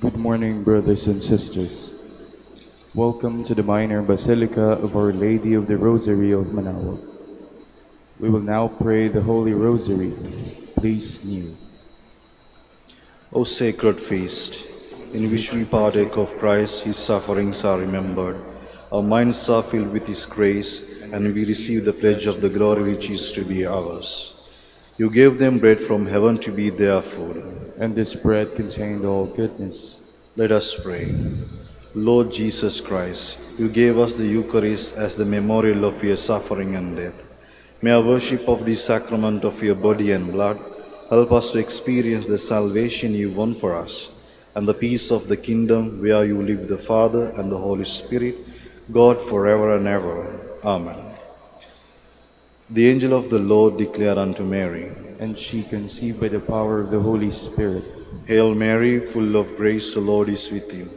Good morning, brothers and sisters. Welcome to the Minor Basilica of Our Lady of the Rosary of Manaoag. We will now pray the Holy Rosary. Please kneel. O sacred feast, in which we partake of Christ, his sufferings are remembered, our minds are filled with his grace, and we receive the pledge of the glory which is to be ours. You gave them bread from heaven to be their food. And this bread contained all goodness. Let us pray. Lord Jesus Christ, you gave us the Eucharist as the memorial of your suffering and death. May our worship of the sacrament of your body and blood help us to experience the salvation you won for us and the peace of the kingdom where you live with the Father and the Holy Spirit, God forever and ever. Amen. The angel of the Lord declared unto Mary, And she conceived by the power of the Holy Spirit. Hail Mary, full of grace, the Lord is with you.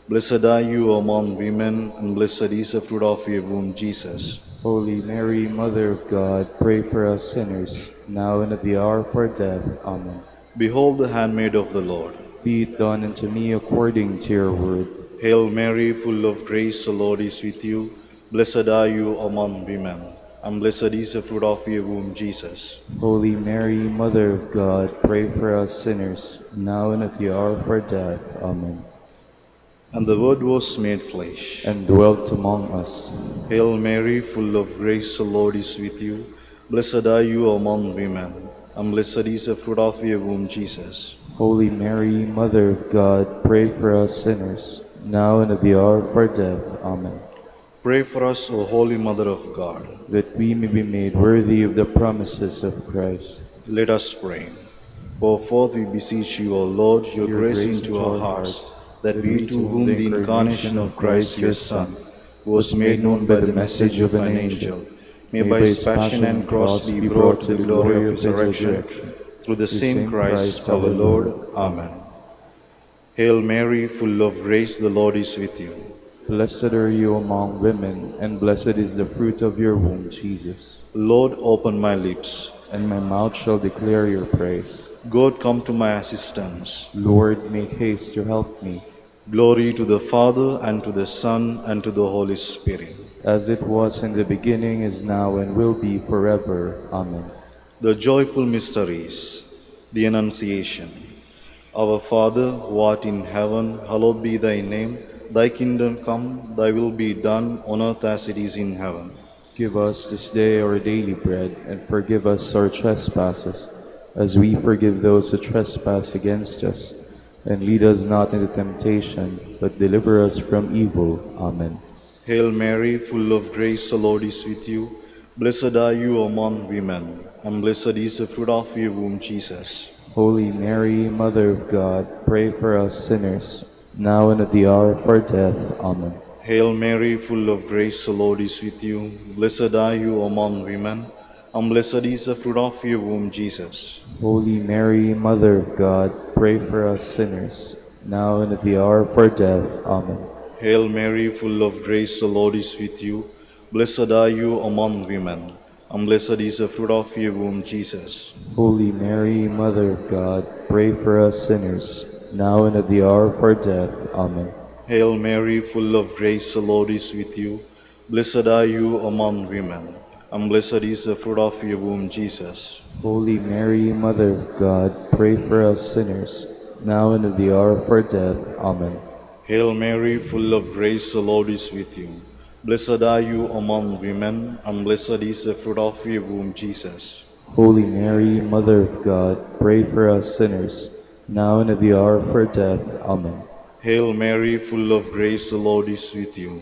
Blessed are you among women, and blessed is the fruit of your womb, Jesus. Holy Mary, Mother of God, pray for us sinners, now and at the hour of our death. Amen. Behold the handmaid of the Lord. Be it done unto me according to your word. Hail Mary, full of grace, the Lord is with you. Blessed are you among women, and blessed is the fruit of your womb, Jesus. Holy Mary, Mother of God, pray for us sinners, now and at the hour of our death. Amen. And the Word was made flesh, and dwelt among us. Hail Mary, full of grace, the Lord is with you. Blessed are you among women, and blessed is the fruit of your womb, Jesus. Holy Mary, Mother of God, pray for us sinners, now and at the hour of our death. Amen. Pray for us, O Holy Mother of God, that we may be made worthy of the promises of Christ. Let us pray. Pour forth, we beseech you, O Lord, your grace into our hearts, that we, to whom the incarnation of Christ, your Son, was made known by the message of an angel, may by his passion and cross be brought to the glory of his resurrection, through the same Christ our Lord. Amen. Hail Mary, full of grace, the Lord is with you. Blessed are you among women, and blessed is the fruit of your womb, Jesus. Lord, open my lips, and my mouth shall declare your praise. God, come to my assistance. Lord, make haste to help me. Glory to the Father, and to the Son, and to the Holy Spirit. as it was in the beginning, is now, and will be forever. Amen. The joyful mysteries, the Annunciation. Our Father, who art in heaven, hallowed be thy name. Thy kingdom come, thy will be done on earth as it is in heaven. Give us this day our daily bread, and forgive us our trespasses, as we forgive those who trespass against us. And lead us not into temptation, but deliver us from evil. Amen. Hail Mary, full of grace, the Lord is with you. Blessed are you among women, and blessed is the fruit of your womb, Jesus. Holy Mary, Mother of God, pray for us sinners, now and at the hour of our death. Amen. Hail Mary, full of grace, the Lord is with you. Blessed are you among women, and blessed is the fruit of your womb, Jesus. Holy Mary, Mother of God, pray for us sinners, now and at the hour of our death. Amen. Hail Mary, full of grace, the Lord is with you. Blessed are you among women, and blessed is the fruit of your womb, Jesus. Holy Mary, Mother of God, pray for us sinners, now and at the hour of our death. Amen. Hail Mary, full of grace, the Lord is with you. Blessed are you among women, and blessed is the fruit of your womb, Jesus. Holy Mary, Mother of God, pray for us sinners, now and at the hour of our death. Amen. Hail Mary, full of grace, the Lord is with you. Blessed are you among women, and blessed is the fruit of your womb, Jesus. Holy Mary, Mother of God, pray for us sinners, now and at the hour of our death. Amen. Hail Mary, full of grace, the Lord is with you.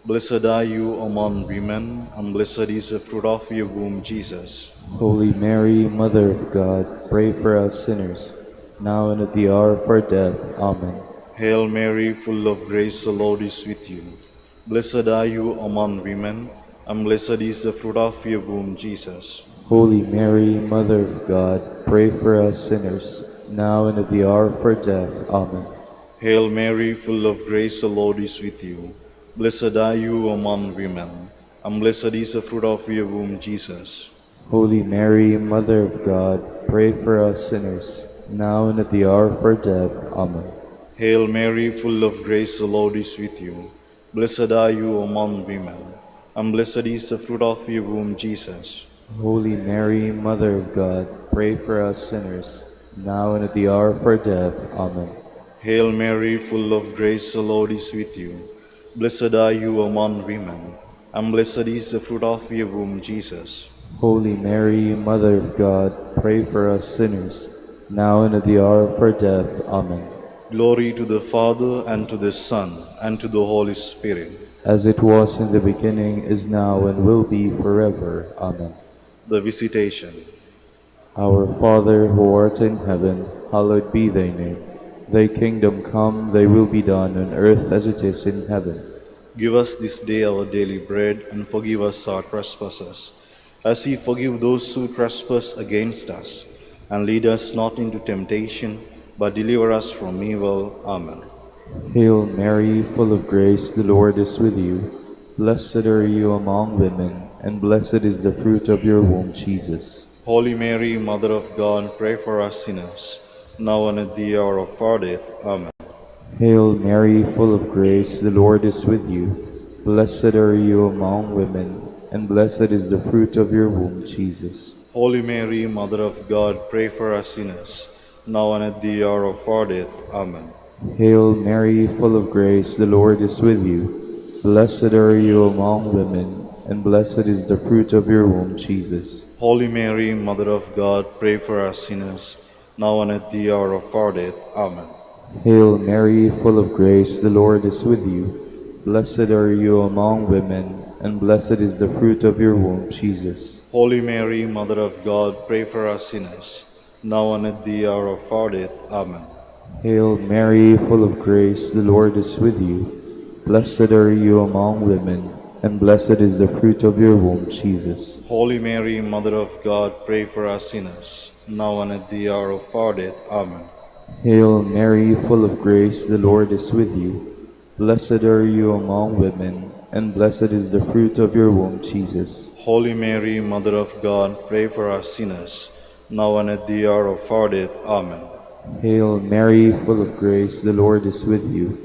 Blessed are you among women, and blessed is the fruit of your womb, Jesus. Holy Mary, Mother of God, pray for us sinners, now and at the hour of our death. Amen. Hail Mary, full of grace, the Lord is with you. Blessed are you among women, and blessed is the fruit of your womb, Jesus. Holy Mary, Mother of God, pray for us sinners, now and at the hour of our death. Amen. Hail Mary, full of grace, the Lord is with you. Blessed are you among women, and blessed is the fruit of your womb, Jesus. Holy Mary, Mother of God, pray for us sinners, now and at the hour of our death. Amen. Hail Mary, full of grace, the Lord is with you. Blessed are you among women, and blessed is the fruit of your womb, Jesus. Holy Mary, Mother of God, pray for us sinners, now and at the hour of our death. Amen. Hail Mary, full of grace, the Lord is with you. Blessed are you among women, and blessed is the fruit of your womb, Jesus. Holy Mary, Mother of God, pray for us sinners, now and at the hour of our death. Amen. Glory to the Father, and to the Son, and to the Holy Spirit. As it was in the beginning, is now, and will be forever. Amen. The Visitation. Our Father, who art in heaven, hallowed be thy name. Thy kingdom come, thy will be done on earth as it is in heaven. Give us this day our daily bread, and forgive us our trespasses, as we forgive those who trespass against us. And lead us not into temptation, but deliver us from evil. Amen. Hail Mary, full of grace, the Lord is with you. Blessed are you among women, and blessed is the fruit of your womb, Jesus. Holy Mary, Mother of God, pray for us sinners, now and at the hour of our death. Amen. Hail Mary, full of grace, the Lord is with you. Blessed are you among women, and blessed is the fruit of your womb, Jesus. Holy Mary, Mother of God, pray for us sinners, now and at the hour of our death. Amen. Hail Mary, full of grace, the Lord is with you. Blessed are you among women, and blessed is the fruit of your womb, Jesus. Holy Mary, Mother of God, pray for us sinners, now and at the hour of our death. Amen. Hail Mary, full of grace, the Lord is with you. Blessed are you among women, and blessed is the fruit of your womb, Jesus. Holy Mary, Mother of God, pray for us sinners, now and at the hour of our death. Amen. Hail Mary, full of grace, the Lord is with you. Blessed are you among women, and blessed is the fruit of your womb, Jesus. Holy Mary, Mother of God, pray for us sinners, now and at the hour of our death. Amen. Hail Mary, full of grace, the Lord is with you. Blessed are you among women, and blessed is the fruit of your womb, Jesus. Holy Mary, Mother of God, pray for us sinners, now and at the hour of our death. Amen. Hail Mary, full of grace, the Lord is with you.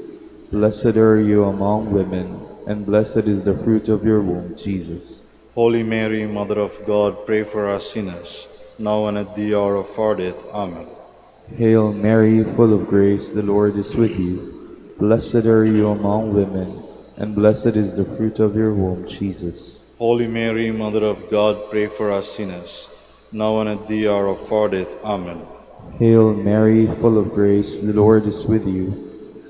Blessed are you among women, and blessed is the fruit of your womb, Jesus. Holy Mary, Mother of God, pray for us sinners, now and at the hour of our death. Amen. Hail Mary, full of grace, the Lord is with you. Blessed are you among women, and blessed is the fruit of your womb, Jesus. Holy Mary, Mother of God, pray for us sinners, now and at the hour of our death. Amen. Hail Mary, full of grace, the Lord is with you.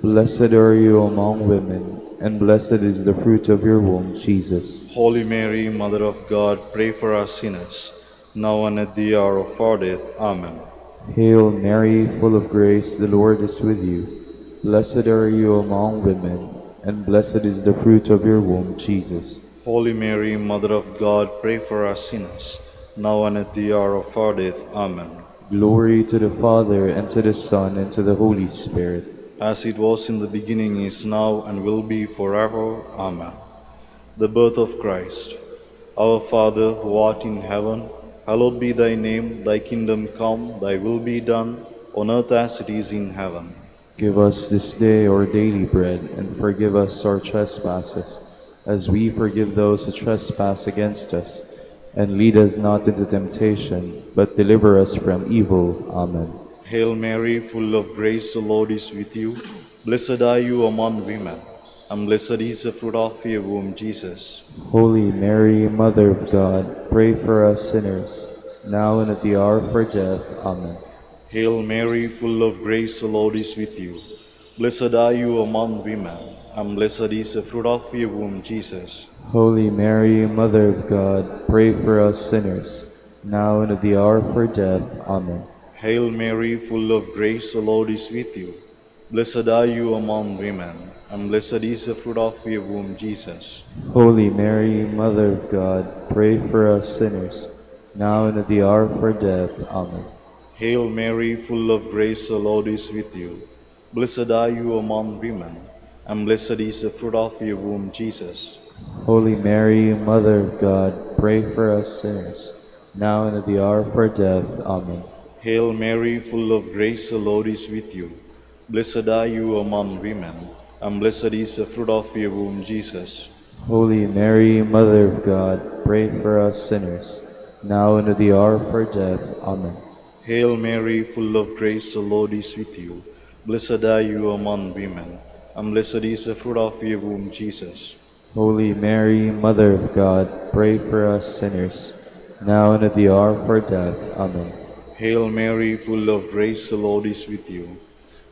Blessed are you among women, and blessed is the fruit of your womb, Jesus. Holy Mary, Mother of God, pray for us sinners, now and at the hour of our death. Amen. Hail Mary, full of grace, the Lord is with you. Blessed are you among women, and blessed is the fruit of your womb, Jesus. Holy Mary, Mother of God, pray for us sinners, now and at the hour of our death. Amen. Glory to the Father, and to the Son, and to the Holy Spirit. As it was in the beginning, is now, and will be forever. Amen. The birth of Christ. Our Father, who art in heaven, hallowed be thy name. Thy kingdom come, thy will be done, on earth as it is in heaven. Give us this day our daily bread, and forgive us our trespasses, as we forgive those who trespass against us. And lead us not into temptation, but deliver us from evil. Amen. Hail Mary, full of grace, the Lord is with you. Blessed are you among women, and blessed is the fruit of your womb, Jesus. Holy Mary, Mother of God, pray for us sinners, now and at the hour of our death. Amen. Hail Mary, full of grace, the Lord is with you. Blessed are you among women, and blessed is the fruit of your womb, Jesus. Holy Mary, Mother of God, pray for us sinners, now and at the hour of our death. Amen. Hail Mary, full of grace, the Lord is with you. Blessed are you among women, and blessed is the fruit of your womb, Jesus. Holy Mary, Mother of God, pray for us sinners, now and at the hour of our death. Amen. Hail Mary, full of grace, the Lord is with you. Blessed are you among women, and blessed is the fruit of your womb, Jesus. Holy Mary, Mother of God, pray for us sinners, now and at the hour of our death. Amen. Hail Mary, full of grace, the Lord is with you. Blessed are you among women, and blessed is the fruit of your womb, Jesus. Holy Mary, Mother of God, pray for us sinners, now and at the hour of our death. Amen. Hail Mary, full of grace, the Lord is with you. Blessed are you among women, and blessed is the fruit of your womb, Jesus. Holy Mary, Mother of God, pray for us sinners, now and at the hour of our death. Amen. Hail Mary, full of grace, the Lord is with you.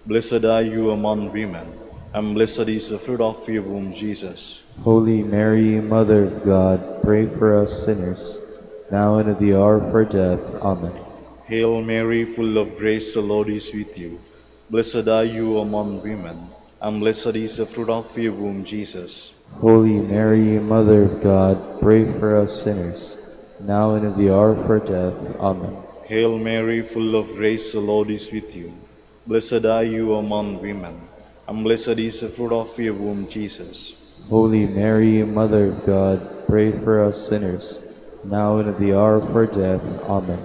Blessed are you among women, and blessed is the fruit of your womb, Jesus. Holy Mary, Mother of God, pray for us sinners, now and at the hour of our death. Amen. Hail Mary, full of grace, the Lord is with you. Blessed are you among women, and blessed is the fruit of your womb, Jesus. Holy Mary, Mother of God, pray for us sinners, now and at the hour of our death. Amen. Hail Mary, full of grace, the Lord is with you. Blessed are you among women, and blessed is the fruit of your womb, Jesus. Holy Mary, Mother of God, pray for us sinners, now and at the hour of our death. Amen.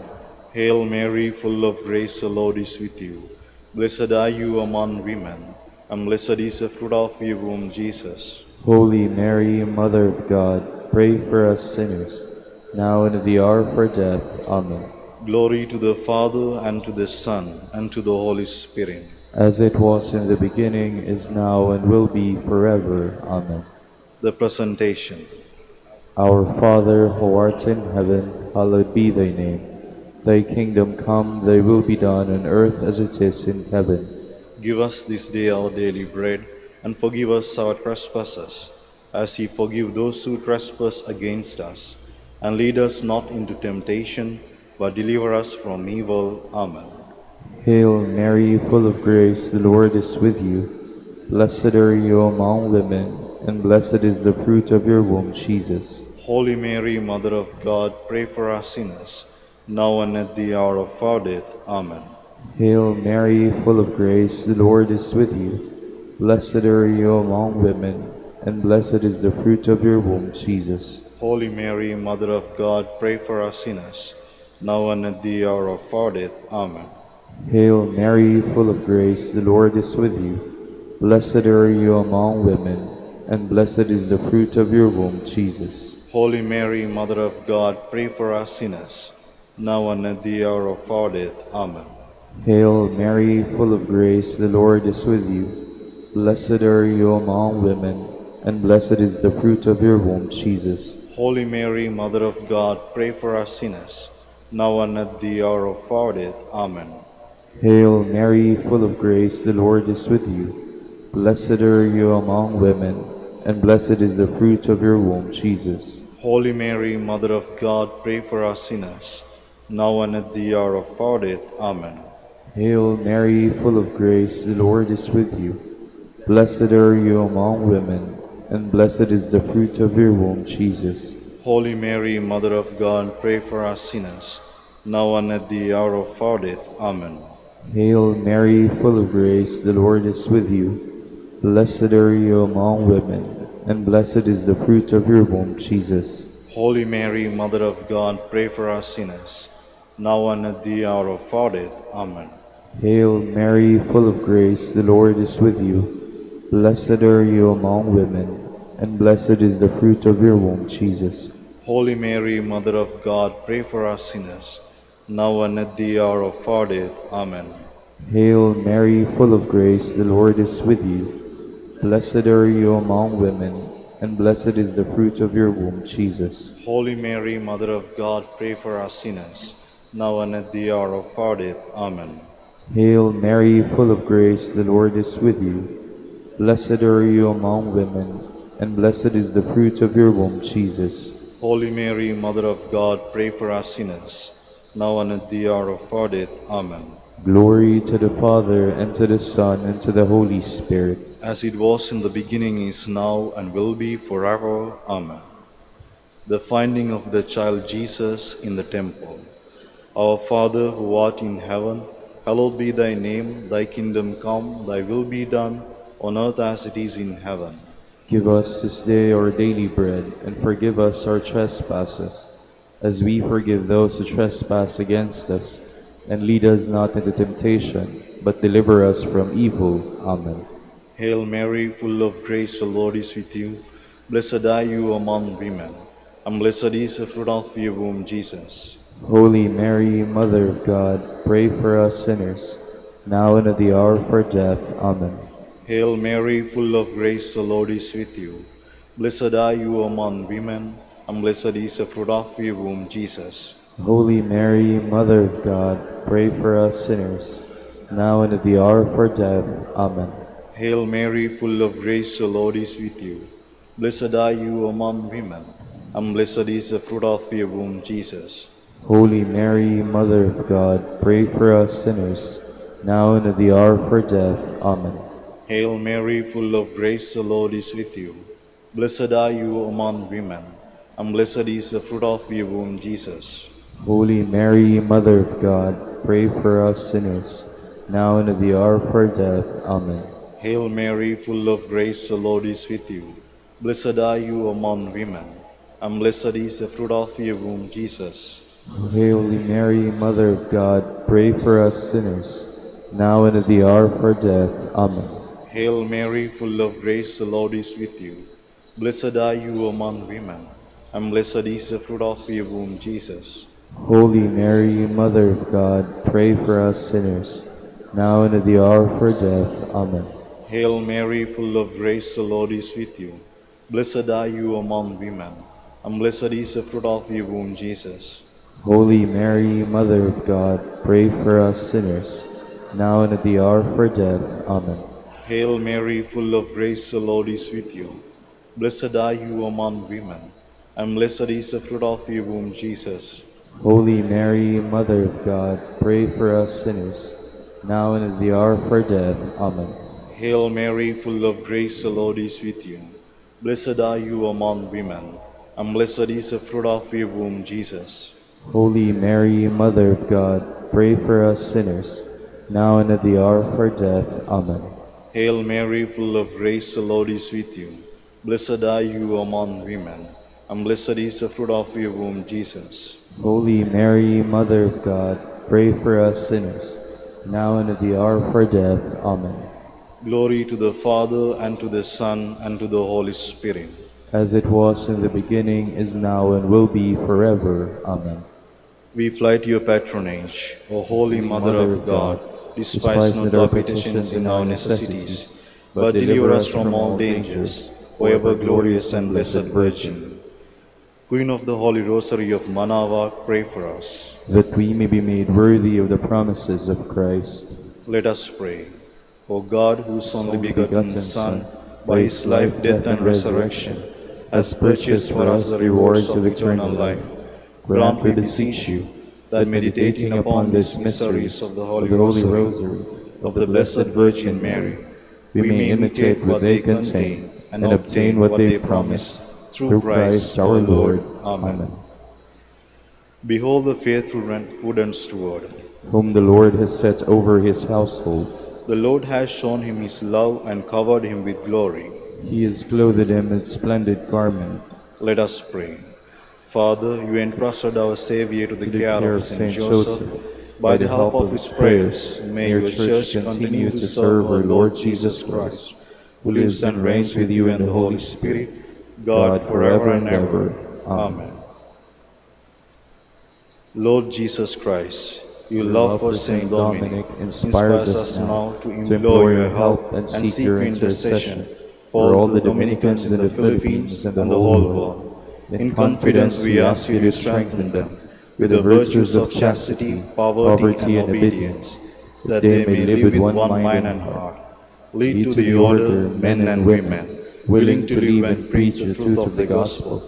Hail Mary, full of grace, the Lord is with you. Blessed are you among women, and blessed is the fruit of your womb, Jesus. Holy Mary, Mother of God, pray for us sinners, now and at the hour of our death. Amen. Glory to the Father, and to the Son, and to the Holy Spirit. As it was in the beginning, is now, and will be forever. Amen. The Presentation. Our Father, who art in heaven, hallowed be thy name. Thy kingdom come, thy will be done on earth as it is in heaven. Give us this day our daily bread, and forgive us our trespasses, as we forgive those who trespass against us. And lead us not into temptation, but deliver us from evil. Amen. Hail Mary, full of grace, the Lord is with you. Blessed are you among women, and blessed is the fruit of your womb, Jesus. Holy Mary, Mother of God, pray for us sinners, now and at the hour of our death. Amen. Hail Mary, full of grace, the Lord is with you. Blessed are you among women, and blessed is the fruit of your womb, Jesus. Holy Mary, Mother of God, pray for us sinners, now and at the hour of our death. Amen. Hail Mary, full of grace, the Lord is with you. Blessed are you among women, and blessed is the fruit of your womb, Jesus. Holy Mary, Mother of God, pray for us sinners, now and at the hour of our death. Amen. Hail Mary, full of grace, the Lord is with you. Blessed are you among women, and blessed is the fruit of your womb, Jesus. Holy Mary, Mother of God, pray for us sinners, now and at the hour of our death. Amen. Hail Mary, full of grace, the Lord is with you. Blessed are you among women, and blessed is the fruit of your womb, Jesus. Holy Mary, Mother of God, pray for us sinners, now and at the hour of our death. Amen. Hail Mary, full of grace, the Lord is with you. Blessed are you among women, and blessed is the fruit of your womb, Jesus. Holy Mary, Mother of God, pray for us sinners, now and at the hour of our death. Amen. Hail Mary, full of grace, the Lord is with you. Blessed are you among women, and blessed is the fruit of your womb, Jesus. Holy Mary, Mother of God, pray for us sinners, now and at the hour of our death. Amen. Hail Mary, full of grace, the Lord is with you. Blessed are you among women, and blessed is the fruit of your womb, Jesus. Holy Mary, Mother of God, pray for us sinners, now and at the hour of our death. Amen. Hail Mary, full of grace, the Lord is with you. Blessed are you among women, and blessed is the fruit of your womb, Jesus. Holy Mary, Mother of God, pray for us sinners, now and at the hour of our death. Amen. Hail Mary, full of grace, the Lord is with you. Blessed are you among women, and blessed is the fruit of your womb, Jesus. Holy Mary, Mother of God, pray for us sinners, now and at the hour of our death. Amen. Glory to the Father, and to the Son, and to the Holy Spirit. As it was in the beginning, is now, and will be forever. Amen. The finding of the child Jesus in the temple. Our Father, who art in heaven, hallowed be thy name. Thy kingdom come, thy will be done, on earth as it is in heaven. Give us this day our daily bread, and forgive us our trespasses, as we forgive those who trespass against us. And lead us not into temptation, but deliver us from evil. Amen. Hail Mary, full of grace, the Lord is with you. Blessed are you among women, and blessed is the fruit of your womb, Jesus. Holy Mary, Mother of God, pray for us sinners, now and at the hour of our death. Amen. Hail Mary, full of grace, the Lord is with you. Blessed are you among women, and blessed is the fruit of your womb, Jesus. Holy Mary, Mother of God, pray for us sinners, now and at the hour of our death. Amen. Hail Mary, full of grace, the Lord is with you. Blessed are you among women, and blessed is the fruit of your womb, Jesus. Holy Mary, Mother of God, pray for us sinners, now and at the hour of our death. Amen. Hail Mary, full of grace, the Lord is with you. Blessed are you among women, and blessed is the fruit of your womb, Jesus. Holy Mary, Mother of God, pray for us sinners, now and at the hour of our death. Amen. Hail Mary, full of grace, the Lord is with you. Blessed are you among women, and blessed is the fruit of your womb, Jesus. Holy Mary, Mother of God, pray for us sinners, now and at the hour of our death. Amen. Hail Mary, full of grace, the Lord is with you. Blessed are you among women, and blessed is the fruit of your womb, Jesus. Holy Mary, Mother of God, pray for us sinners, now and at the hour of our death. Amen. Hail Mary, full of grace, the Lord is with you. Blessed are you among women, and blessed is the fruit of your womb, Jesus. Holy Mary, Mother of God, pray for us sinners, now and at the hour of our death. Amen. Hail Mary, full of grace, the Lord is with you. Blessed are you among women, and blessed is the fruit of your womb, Jesus. Holy Mary, Mother of God, pray for us sinners, now and at the hour of our death. Amen. Hail Mary, full of grace, the Lord is with you. Blessed are you among women, and blessed is the fruit of your womb, Jesus. Holy Mary, Mother of God, pray for us sinners, now and at the hour of our death. Amen. Hail Mary, full of grace, the Lord is with you. Blessed are you among women, and blessed is the fruit of your womb, Jesus. Holy Mary, Mother of God, pray for us sinners, now and at the hour of our death. Amen. Glory to the Father, and to the Son, and to the Holy Spirit. as it was in the beginning, is now, and will be forever. Amen. We fly to your patronage, O Holy Mother of God. Despise not our petitions and our necessities, but deliver us from all dangers, O ever glorious and blessed Virgin. Queen of the Holy Rosary of Manaoag, pray for us. That we may be made worthy of the promises of Christ. Let us pray. O God, whose only begotten Son, by his life, death, and resurrection, has purchased for us the rewards of eternal life, grant, we beseech you, that meditating upon these mysteries of the Holy Rosary of the Blessed Virgin Mary, we may imitate what they contain and obtain what they promise, through Christ our Lord. Amen. Behold the faithful and prudent steward, Whom the Lord has set over his household. The Lord has shown him his love and covered him with glory. He has clothed him in splendid garment. Let us pray. Father, you entrusted our Savior to the care of Saint Joseph. By the help of his prayers, may your Church continue to serve our Lord Jesus Christ, who lives and reigns with you in the Holy Spirit, God forever and ever. Amen. Lord Jesus Christ, your love for Saint Dominic inspires us now to implore your help and seek your intercession for all the Dominicans in the Philippines and the whole world. In confidence we ask you to strengthen them with the virtues of chastity, poverty, and obedience, that they may live with one mind and heart. Lead to the order men and women, willing to live and preach the truth of the gospel,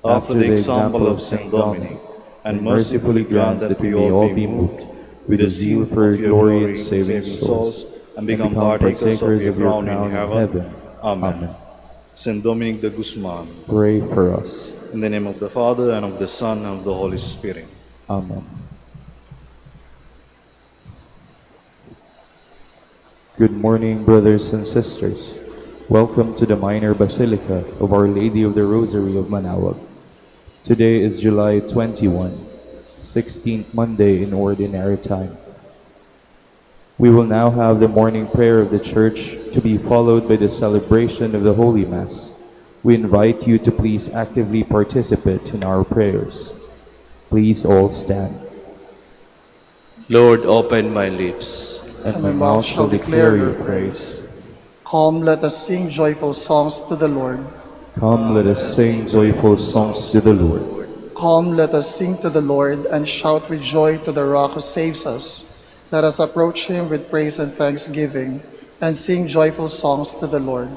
after the example of Saint Dominic, and mercifully grant that we all be moved with the zeal for your glory in saving souls, and become partakers of your crown in heaven. Amen. Saint Dominic de Guzman, Pray for us. in the name of the Father, and of the Son, and of the Holy Spirit. Amen. Good morning, brothers and sisters. Welcome to the Minor Basilica of Our Lady of the Rosary of Manaoag. Today is July 21, 16th Monday in Ordinary Time. We will now have the morning prayer of the Church, to be followed by the celebration of the Holy Mass. We invite you to please actively participate in our prayers. Please all stand. Lord, open my lips, And my mouth shall declare your praise. Come, let us sing joyful songs to the Lord. Come, let us sing joyful songs to the Lord. Come, let us sing to the Lord and shout with joy to the Rock who saves us. Let us approach him with praise and thanksgiving and sing joyful songs to the Lord.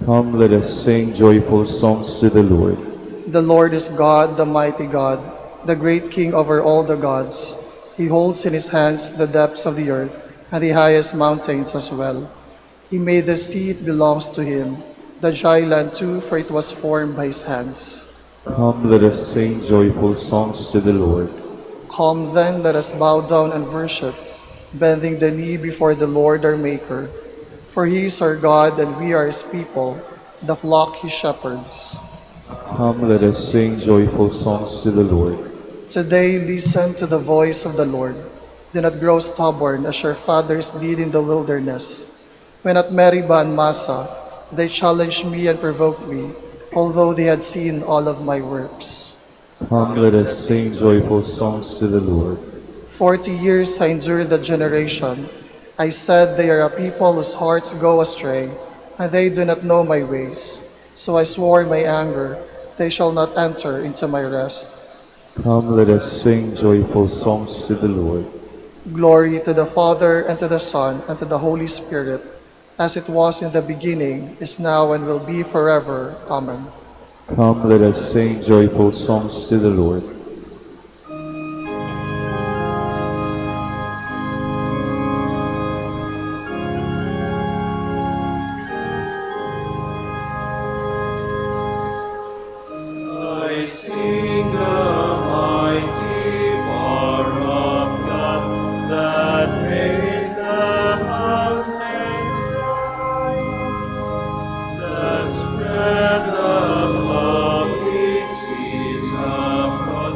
Come, let us sing joyful songs to the Lord. The Lord is God, the mighty God, the great King over all the gods. He holds in his hands the depths of the earth and the highest mountains as well. He made the sea, it belongs to him, the dry land too, for it was formed by his hands. Come, let us sing joyful songs to the Lord. Come then, let us bow down and worship, bending the knee before the Lord our Maker. For he is our God, and we are his people, the flock he shepherds. Come, let us sing joyful songs to the Lord. Today listen to the voice of the Lord. Do not grow stubborn as your fathers did in the wilderness. When at Meribah and Massa, they challenged me and provoked me, although they had seen all of my works. Come, let us sing joyful songs to the Lord. 40 years I endured that generation. I said, they are a people whose hearts go astray, and they do not know my ways. So I swore in my anger, they shall not enter into my rest. Come, let us sing joyful songs to the Lord. Glory to the Father, and to the Son, and to the Holy Spirit, as it was in the beginning, is now, and will be forever. Amen. Come, let us sing joyful songs to the Lord. I sing the mighty power of God that made the mountains rise, that spread the public seas abroad,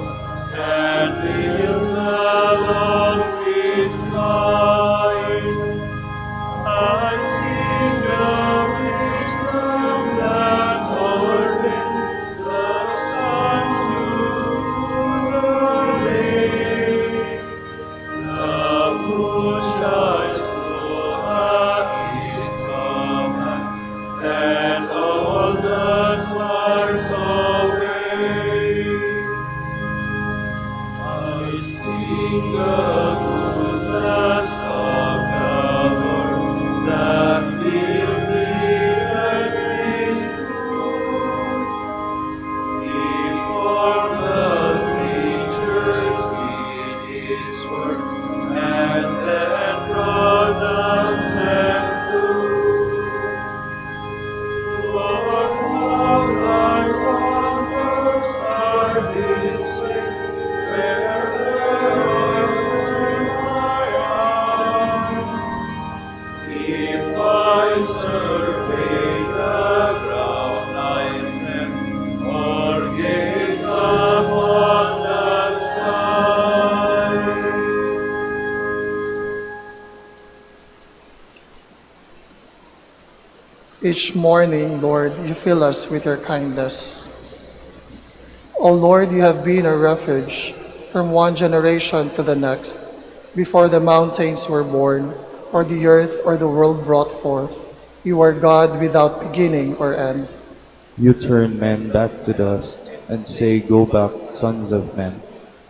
Each morning, Lord, you fill us with your kindness. O Lord, you have been a refuge from one generation to the next. Before the mountains were born, or the earth or the world brought forth, you are God without beginning or end. You turn men back to dust and say, "Go back, sons of men."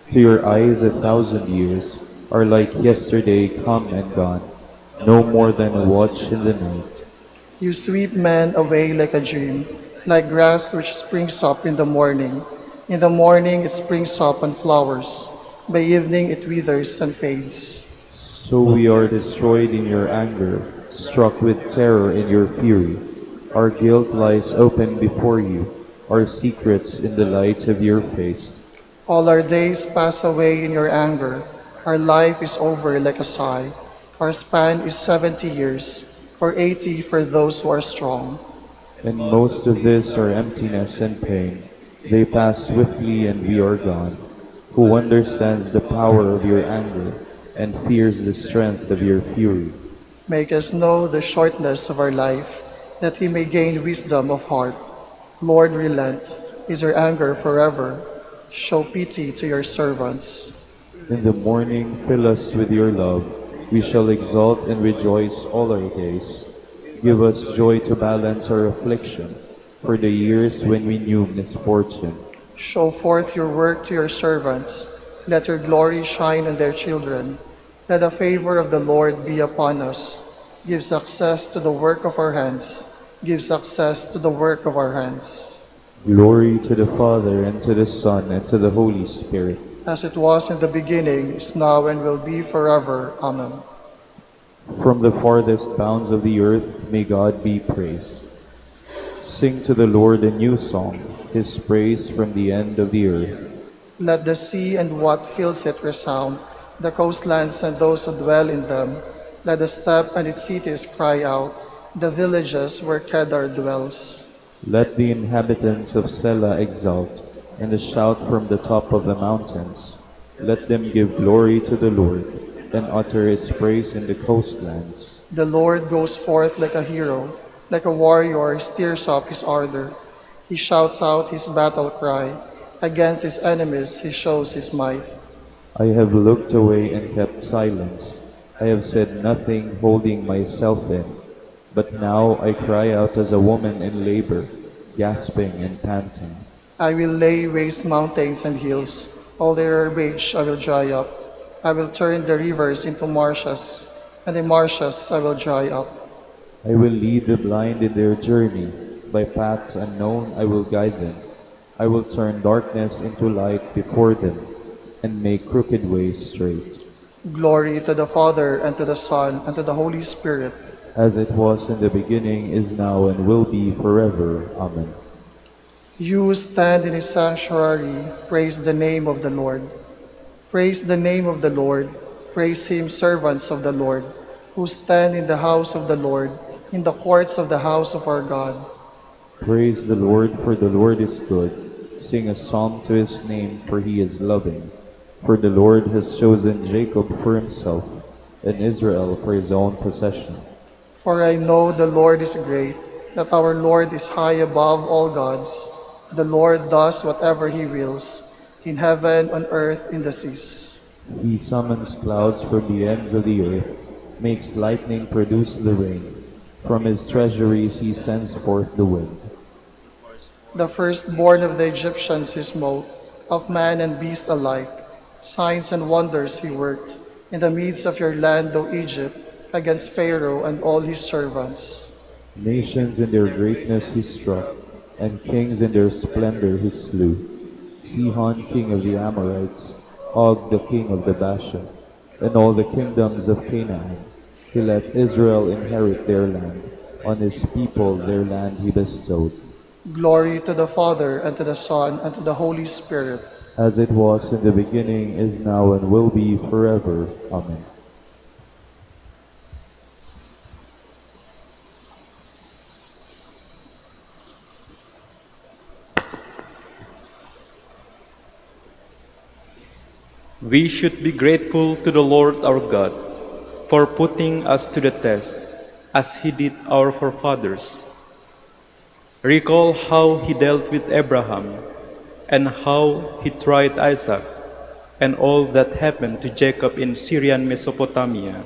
To your eyes 1,000 years are like yesterday come and gone, no more than a watch in the night. You sweep men away like a dream, like grass which springs up in the morning. In the morning it springs up and flowers. By evening it withers and fades. So we are destroyed in your anger, struck with terror in your fury. Our guilt lies open before you, our secrets in the light of your face. All our days pass away in your anger. Our life is over like a sigh. Our span is 70 years, or 80 for those who are strong. And most of this are emptiness and pain. They pass swiftly and we are gone. Who understands the power of your anger and fears the strength of your fury? Make us know the shortness of our life, that we may gain wisdom of heart. Lord, relent. Is your anger forever? Show pity to your servants. In the morning fill us with your love. We shall exult and rejoice all our days. Give us joy to balance our affliction for the years when we knew misfortune. Show forth your work to your servants. Let your glory shine on their children. Let the favor of the Lord be upon us. Give success to the work of our hands. Give success to the work of our hands. Glory to the Father, and to the Son, and to the Holy Spirit. As it was in the beginning, is now, and will be forever. Amen. From the farthest bounds of the earth, may God be praised. Sing to the Lord a new song, his praise from the end of the earth. Let the sea and what fills it resound, the coastlands and those who dwell in them. Let the steppe and its cities cry out, the villages where Kedar dwells. Let the inhabitants of Sela exult, and a shout from the top of the mountains. Let them give glory to the Lord, and utter his praise in the coastlands. The Lord goes forth like a hero, like a warrior, he stirs up his ardor. He shouts out his battle cry. Against his enemies he shows his might. I have looked away and kept silence. I have said nothing, holding myself in. But now I cry out as a woman in labor, gasping and panting. I will lay waste mountains and hills. All their herbage I will dry up. I will turn the rivers into marshes, and the marshes I will dry up. I will lead the blind in their journey. By paths unknown I will guide them. I will turn darkness into light before them, and make crooked ways straight. Glory to the Father, and to the Son, and to the Holy Spirit. As it was in the beginning, is now, and will be forever. Amen. You who stand in his sanctuary, praise the name of the Lord. Praise the name of the Lord. Praise him, servants of the Lord, who stand in the house of the Lord, in the courts of the house of our God. Praise the Lord, for the Lord is good. Sing a psalm to his name, for he is loving. For the Lord has chosen Jacob for himself, and Israel for his own possession. For I know the Lord is great, that our Lord is high above all gods. The Lord does whatever he wills, in heaven, on earth, in the seas. He summons clouds from the ends of the earth, makes lightning produce the rain. From his treasuries he sends forth the wind. The firstborn of the Egyptians he smote, of man and beast alike. Signs and wonders he worked in the midst of your land, O Egypt, against Pharaoh and all his servants. Nations in their greatness he struck, and kings in their splendor he slew. Sihon, king of the Amorites, Og, the king of the Bashan, and all the kingdoms of Canaan. He let Israel inherit their land. On his people their land he bestowed. Glory to the Father, and to the Son, and to the Holy Spirit. As it was in the beginning, is now, and will be forever. Amen. We should be grateful to the Lord our God for putting us to the test, as he did our forefathers, Recall how he dealt with Abraham and how he tried Isaac and all that happened to Jacob in Syrian Mesopotamia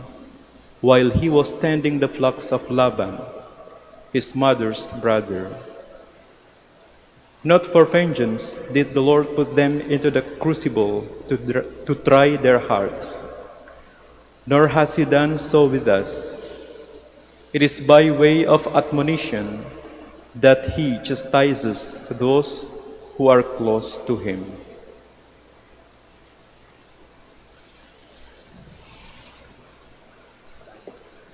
while he was tending the flocks of Laban, his mother's brother. Not for vengeance did the Lord put them into the crucible to try their heart, nor has he done so with us. It is by way of admonition that he chastises those who are close to him.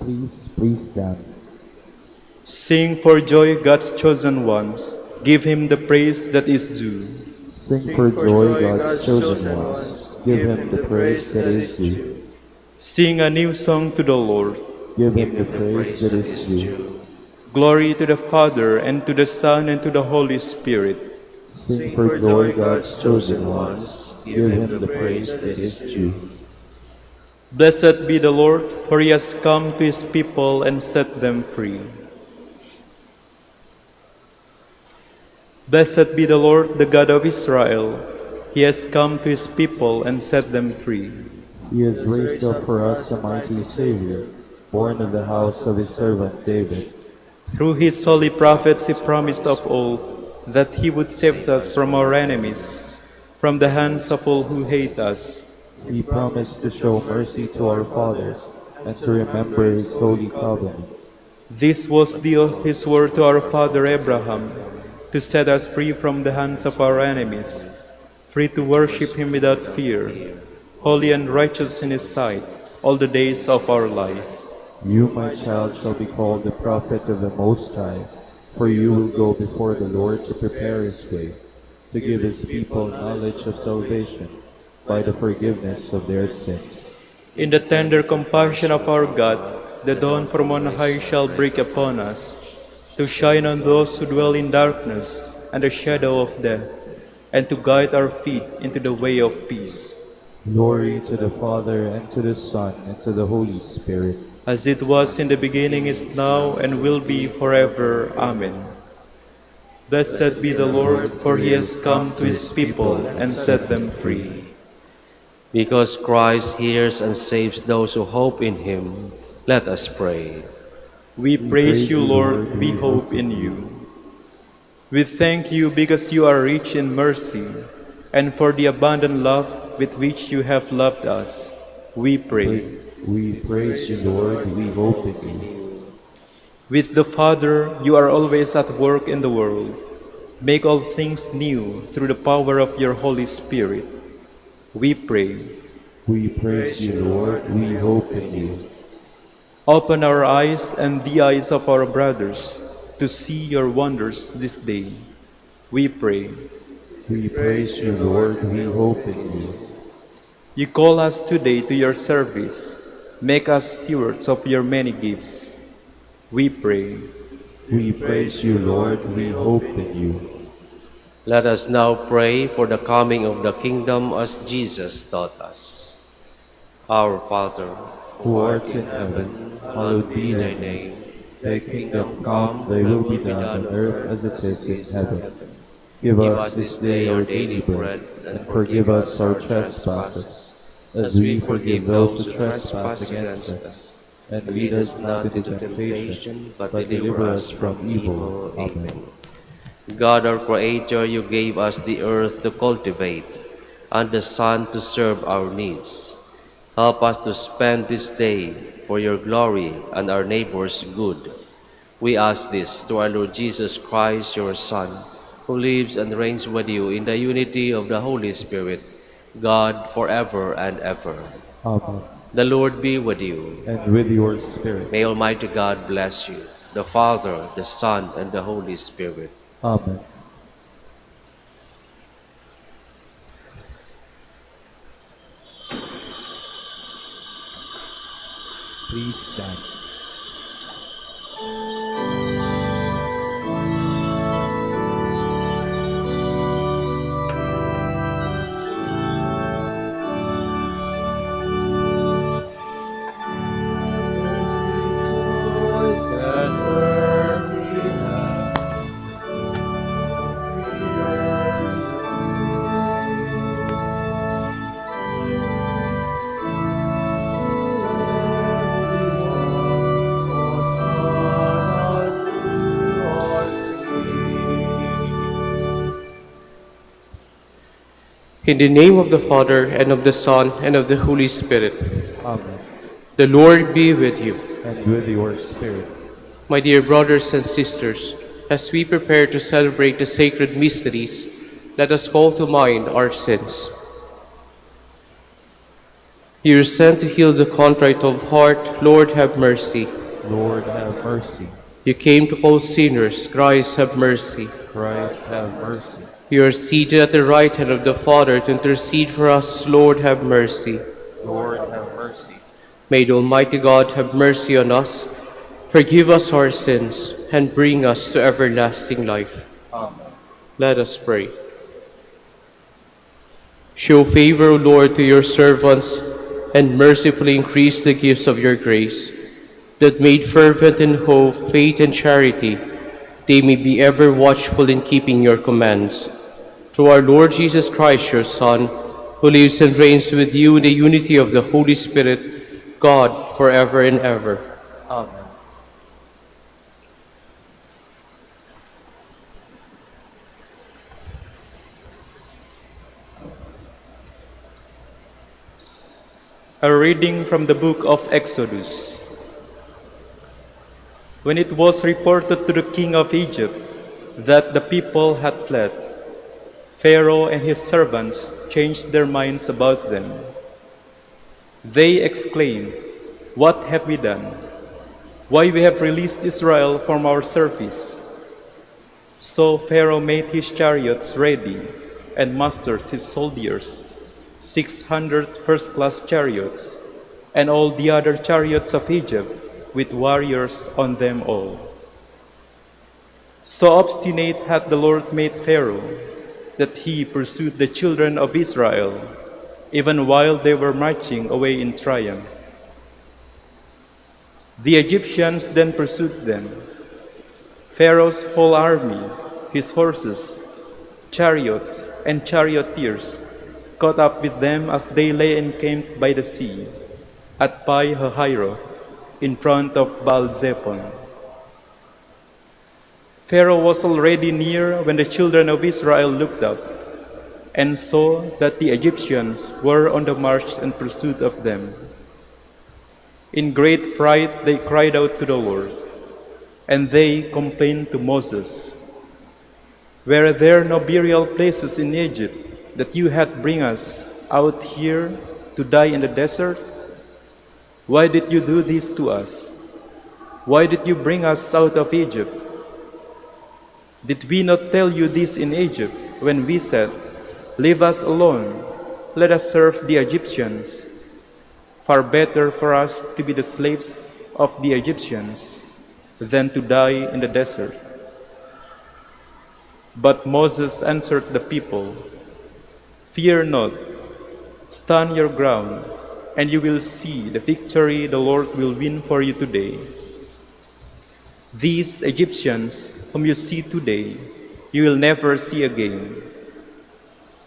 Please stand. Sing for joy, God's chosen ones. Give him the praise that is due. Sing for joy, God's chosen ones. Give him the praise that is due. Sing a new song to the Lord. Give him the praise that is due. Glory to the Father, and to the Son, and to the Holy Spirit. Sing for joy, God's chosen ones. Give him the praise that is due. Blessed be the Lord, for he has come to his people and set them free. Blessed be the Lord, the God of Israel. He has come to his people and set them free. He has raised up for us a mighty Savior, born of the house of his servant David. Through his holy prophets he promised of old that he would save us from our enemies, from the hands of all who hate us. He promised to show mercy to our fathers and to remember his holy covenant. This was the oath he swore to our father Abraham, to set us free from the hands of our enemies, free to worship him without fear, holy and righteous in his sight, all the days of our life. You, my child, shall be called the prophet of the Most High, for you will go before the Lord to prepare his way, to give his people knowledge of salvation by the forgiveness of their sins. In the tender compassion of our God, the dawn from on high shall break upon us, to shine on those who dwell in darkness and the shadow of death, and to guide our feet into the way of peace. Glory to the Father, and to the Son, and to the Holy Spirit. As it was in the beginning, is now, and will be forever. Amen. Blessed be the Lord, for he has come to his people and set them free. Because Christ hears and saves those who hope in him, let us pray. We praise you, Lord, we hope in you. We thank you because you are rich in mercy, and for the abundant love with which you have loved us. We pray. We praise you, Lord, we hope in you. With the Father, you are always at work in the world. Make all things new through the power of your Holy Spirit. We pray. We praise you, Lord, we hope in you. Open our eyes and the eyes of our brothers to see your wonders this day. We pray. We praise you, Lord, we hope in you. You call us today to your service. Make us stewards of your many gifts. We pray. We praise you, Lord, we hope in you. Let us now pray for the coming of the kingdom as Jesus taught us. Our Father, Who art in heaven, hallowed be thy name. Thy kingdom come, thy will be done on earth as it is in heaven. Give us this day our daily bread, and forgive us our trespasses, as we forgive those who trespass against us. And lead us not into temptation, but deliver us from evil. Amen. God our Creator, you gave us the earth to cultivate, and the sun to serve our needs. Help us to spend this day for your glory and our neighbor's good. We ask this through our Lord Jesus Christ, your Son, who lives and reigns with you in the unity of the Holy Spirit, God, forever and ever. Amen. The Lord be with you. And with your spirit. May Almighty God bless you, the Father, the Son, and the Holy Spirit. Amen. Please stand. In the name of the Father, and of the Son, and of the Holy Spirit. Amen. The Lord be with you. And with your spirit. My dear brothers and sisters, as we prepare to celebrate the sacred mysteries, let us call to mind our sins. You are sent to heal the contrite of heart. Lord, have mercy. Lord, have mercy. You came to call sinners. Christ, have mercy. Christ, have mercy. You are seated at the right hand of the Father to intercede for us. Lord, have mercy. Lord, have mercy. May the Almighty God have mercy on us, forgive us our sins, and bring us to everlasting life. Amen. Let us pray. Show favor, O Lord, to your servants, and mercifully increase the gifts of your grace, that made fervent in hope, faith, and charity, they may be ever watchful in keeping your commands. Through our Lord Jesus Christ, your Son, who lives and reigns with you in the unity of the Holy Spirit, God, forever and ever. Amen. A reading from the book of Exodus. When it was reported to the king of Egypt that the people had fled, Pharaoh and his servants changed their minds about them. They exclaimed, "What have we done? Why we have released Israel from our service?" So Pharaoh made his chariots ready and mustered his soldiers, 600 first-class chariots, and all the other chariots of Egypt with warriors on them all. So obstinate had the Lord made Pharaoh that he pursued the children of Israel even while they were marching away in triumph. The Egyptians then pursued them. Pharaoh's whole army, his horses, chariots, and charioteers caught up with them as they lay encamped by the sea at Pi-hahiroth in front of Baal-zephon. Pharaoh was already near when the children of Israel looked up and saw that the Egyptians were on the march in pursuit of them. In great fright they cried out to the Lord, and they complained to Moses, "Were there no burial places in Egypt that you had bring us out here to die in the desert? Why did you do this to us? Why did you bring us out of Egypt? Did we not tell you this in Egypt when we said, 'Leave us alone, let us serve the Egyptians'? Far better for us to be the slaves of the Egyptians than to die in the desert." But Moses answered the people, "Fear not, stand your ground, and you will see the victory the Lord will win for you today. These Egyptians whom you see today, you will never see again.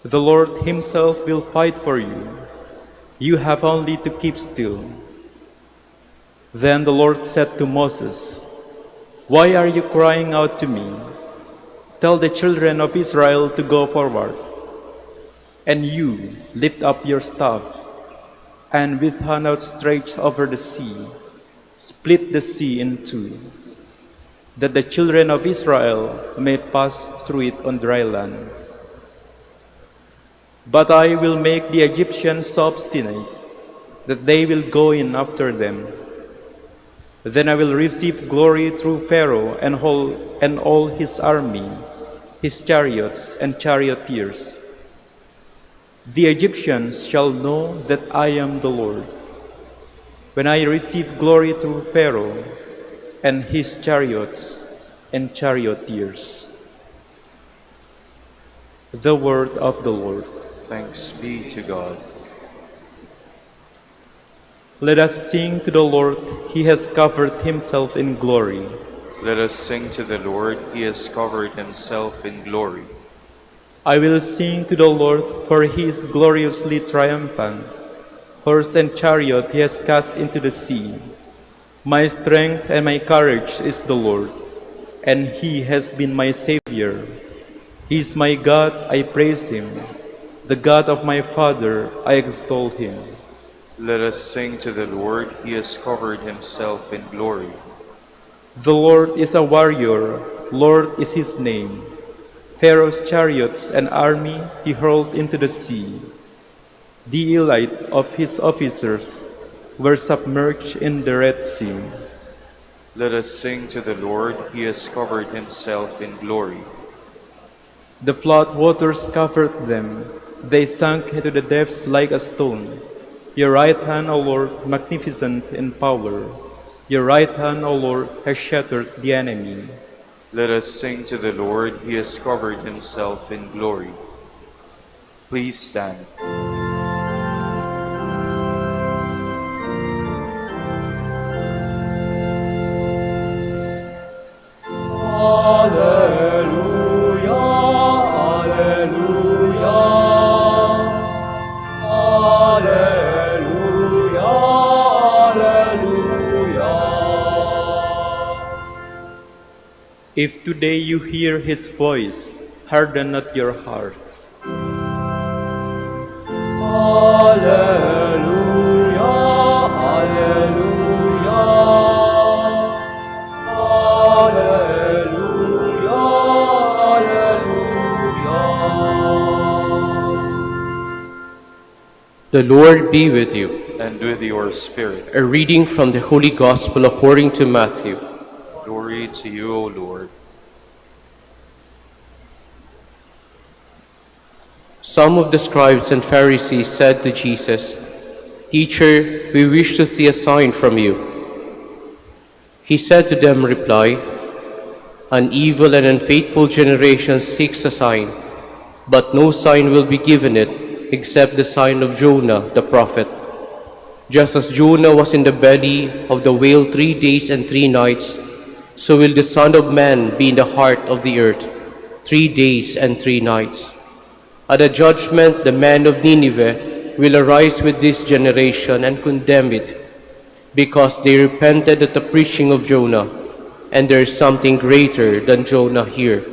The Lord himself will fight for you. You have only to keep still." Then the Lord said to Moses, "Why are you crying out to me? Tell the children of Israel to go forward. And you lift up your staff, and with hand outstretched over the sea, split the sea in two, that the children of Israel may pass through it on dry land. But I will make the Egyptians so obstinate that they will go in after them. Then I will receive glory through Pharaoh and all his army, his chariots and charioteers. The Egyptians shall know that I am the Lord, when I receive glory through Pharaoh and his chariots and charioteers." The word of the Lord. Thanks be to God. Let us sing to the Lord. He has covered himself in glory. Let us sing to the Lord. He has covered himself in glory. I will sing to the Lord, for he is gloriously triumphant. Horse and chariot he has cast into the sea. My strength and my courage is the Lord, and he has been my Savior. He is my God, I praise him, The God of my father, I extol him. Let us sing to the Lord. He has covered himself in glory. The Lord is a warrior, Lord is his name. Pharaoh's chariots and army he hurled into the sea. The elite of his officers were submerged in the Red Sea. Let us sing to the Lord. He has covered himself in glory. The flood waters covered them. They sank into the depths like a stone. Your right hand, O Lord, magnificent in power. Your right hand, O Lord, has shattered the enemy. Let us sing to the Lord. He has covered himself in glory. Please stand. If today you hear his voice, harden not your hearts. The Lord be with you. And with your spirit. A reading from the Holy Gospel according to Matthew. Glory to you, O Lord. Some of the scribes and Pharisees said to Jesus, "Teacher, we wish to see a sign from you." He said to them, "Reply, an evil and unfaithful generation seeks a sign, but no sign will be given it except the sign of Jonah the prophet. Just as Jonah was in the belly of the whale 3 days and 3 nights, so will the Son of Man be in the heart of the earth 3 days and 3 nights. At the judgment, the man of Nineveh will arise with this generation and condemn it, because they repented at the preaching of Jonah, and there is something greater than Jonah here.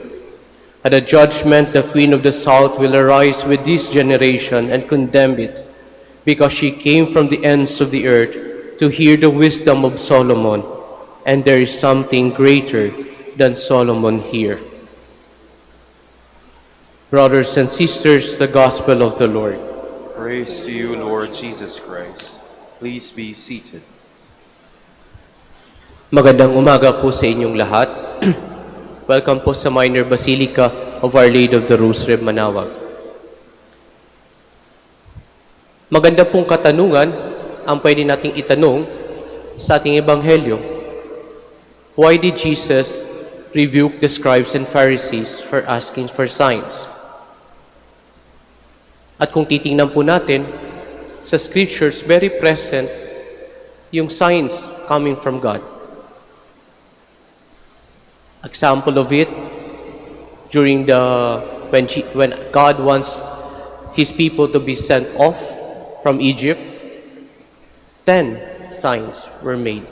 At the judgment, the queen of the south will arise with this generation and condemn it, because she came from the ends of the earth to hear the wisdom of Solomon, and there is something greater than Solomon here." Brothers and sisters, the Gospel of the Lord. Praise to you, Lord Jesus Christ. Please be seated. Magandang umaga po sa inyong lahat. Welcome po sa Minor Basilica of Our Lady of the Rosary, Manaoag. Maganda pong katanungan ang pwede nating itanong sa ating Ebanghelyo. Why did Jesus rebuke the scribes and Pharisees for asking for signs? At kung titingnan po natin, sa scriptures, very present yung signs coming from God. Example of it, when God wants His people to be sent off from Egypt, 10 signs were made.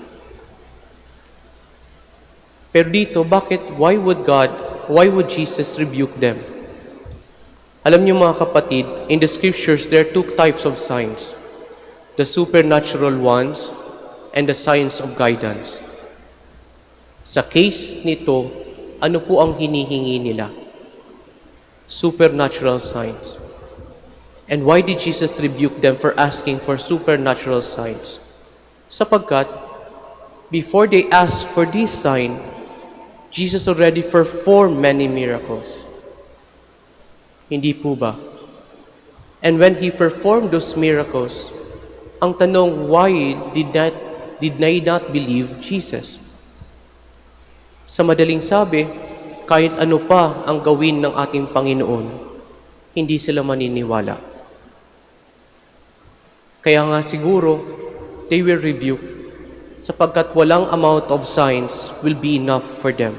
Pero dito, why would Jesus rebuke them? Alam niyo mga kapatid, in the scriptures, there are 2 types of signs. The supernatural ones and the signs of guidance. Sa case nito, ano po ang hinihingi nila? Supernatural signs. And why did Jesus rebuke them for asking for supernatural signs? Sapagkat, before they asked for this sign, Jesus already performed many miracles. Hindi po ba? And when He performed those miracles, ang tanong, why did they not believe Jesus? Sa madaling sabi, kahit ano pa ang gawin ng ating Panginoon, hindi sila maniniwala. Kaya nga siguro, they will rebuke, sapagkat walang amount of signs will be enough for them.